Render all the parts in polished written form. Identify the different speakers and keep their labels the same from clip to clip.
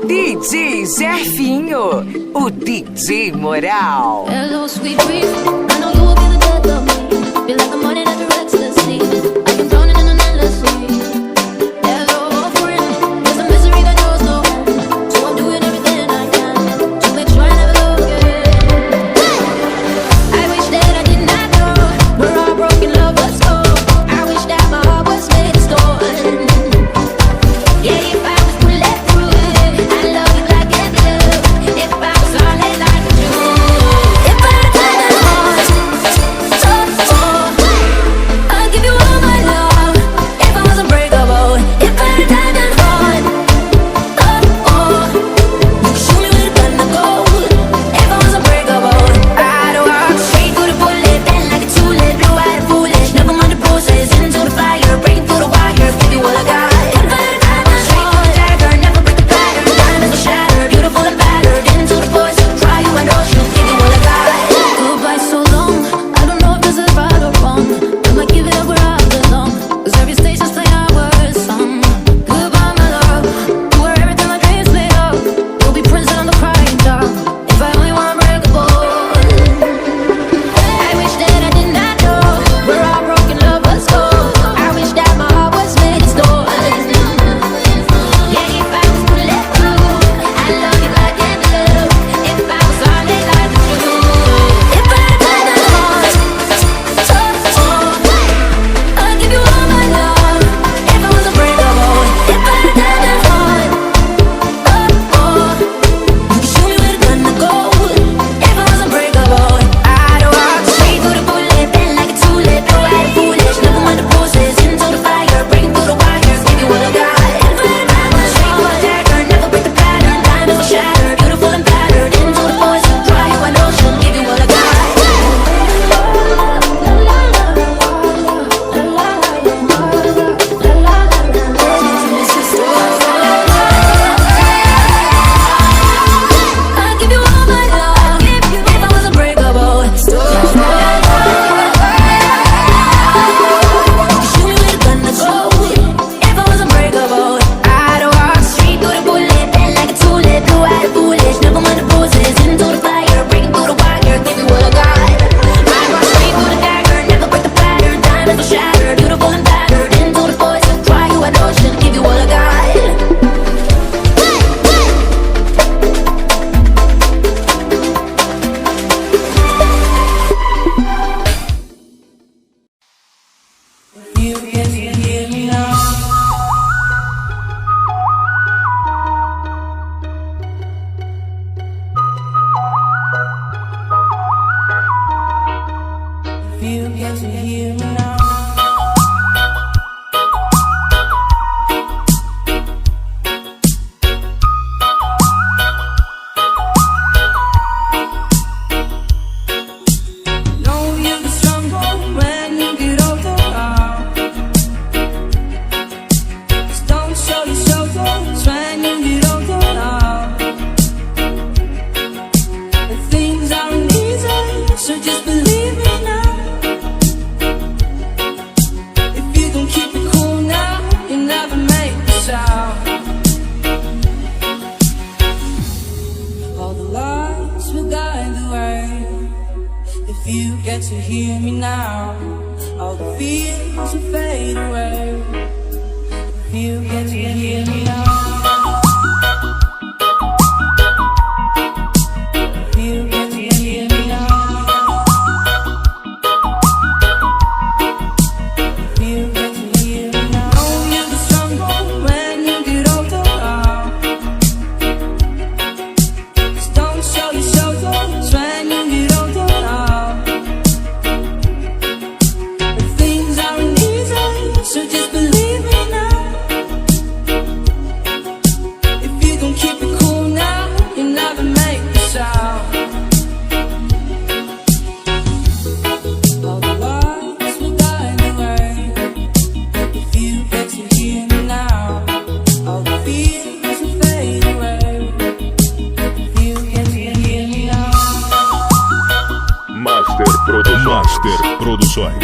Speaker 1: DJ Zefinho, o DJ Moral.
Speaker 2: Hello, sweet dream. I know you will be the death of me. Feel like the morning after ecstasy. I can drown in an endless sea. Hello, friend. There's a misery that knows no end. So I'm doing everything I can to make sure I never go again. I wish that I did not know where our broken love was gone. I wish that my heart was made of stone. Yeah, if I was bulletproof, I'd love you like a glove. If I was solid like a jewel. If I had a heart, I'd give you all my love. If I was unbreakable, if I had a diamond heart, you could shoot me with a gun of gold. If I was unbreakable, I'd walk straight through the bullet, bend like a tulip, blue-eyed and foolish. Never mind the bruises, into the fire, breaking through the wire, give you all I got. If I had a diamond straight through the dagger, never break the pattern. Diamonds will shatter, beautiful and battered. Into the poison, try you and ocean, give you all I got. Goodbye so long, I don't know if this is right or wrong. I might give it up where I belong, 'cause every station's playing our worst song. Goodbye my love, you were everything my dreams made of. You'll be prince on the crying dog, if I only were unbreakable. I wish that I did not know where our broken love was gone. I wish that my heart was made of stone. Yeah, if I was bulletproof, I'd love you like a glove. If I was solid like a jewel. If I had a diamond heart, I'd give you all my love. If I was unbreakable, if I had a diamond heart, you could shoot me with a gun of gold. If I was unbreakable, I'd walk straight through the bullet, bend like a tulip, blue-eyed and foolish. Never mind the bruises, into the fire, breaking through the wires, give you all I got. If I had a diamond straight through the dagger, never break the pattern. Diamonds will shatter, beautiful and battered. Into the poison, dry you an ocean, give you all I got. I'd give you all my love, if I was unbreakable. Shoot me with a gun of gold. If I was unbreakable, I'd walk straight through the bullet, bend like a tulip, blue-eyed and foolish. Never mind the bruises, into the fire, breaking through the wire, give you all I got. I'd walk straight through the dagger, never break the pattern. Diamonds will shatter, beautiful and battered. Into the poison, dry you an ocean, give you all I got.
Speaker 3: You can hear me now. If you get to hear me now. Know you'll be stronger when you get older. Just don't show your shoulders when you get older now. And things aren't easy, so just believe me now. If you don't keep it cool now, you'll never make a sound. All the lights will guide the way. If you get to hear me now, all the fears will fade away. If you get to hear me now. If you get to hear me now. If you get to hear me now. Know you'll be stronger when you get older. Just don't show your shoulders when you get older. And things aren't easy, so just believe me now. If you don't keep it cool now, you'll never make a sound. All the lights will guide the way. If you get to hear me now, all the fears will fade away. If you get to hear me now.
Speaker 4: Master Produções.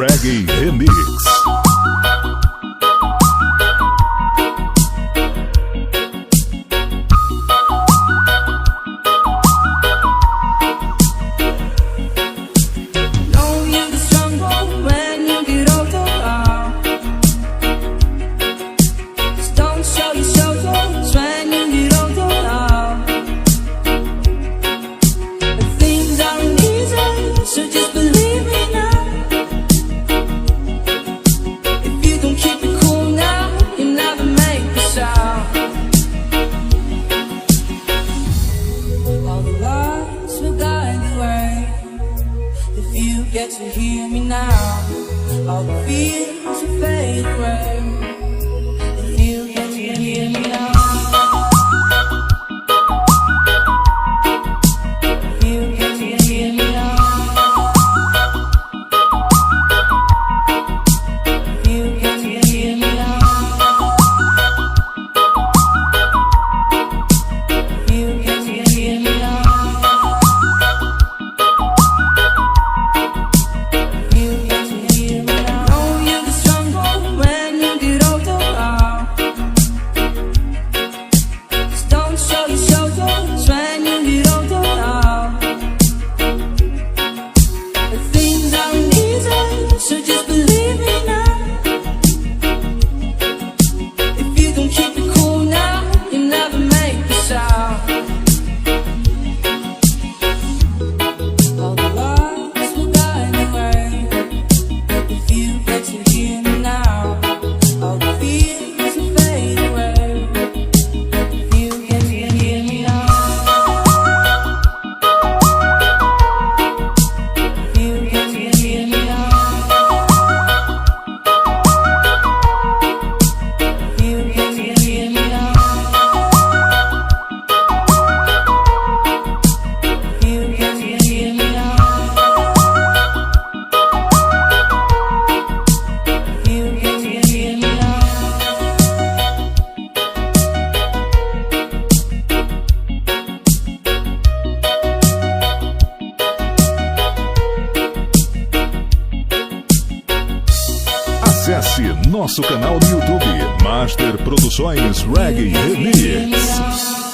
Speaker 4: Reggae Remix.
Speaker 3: now, all the fears will fade away. If you can hear me now, if you can hear me now, if you can hear me now, if you can hear me now.
Speaker 4: Acesse nosso canal no YouTube, Master Produções Reggae Remix.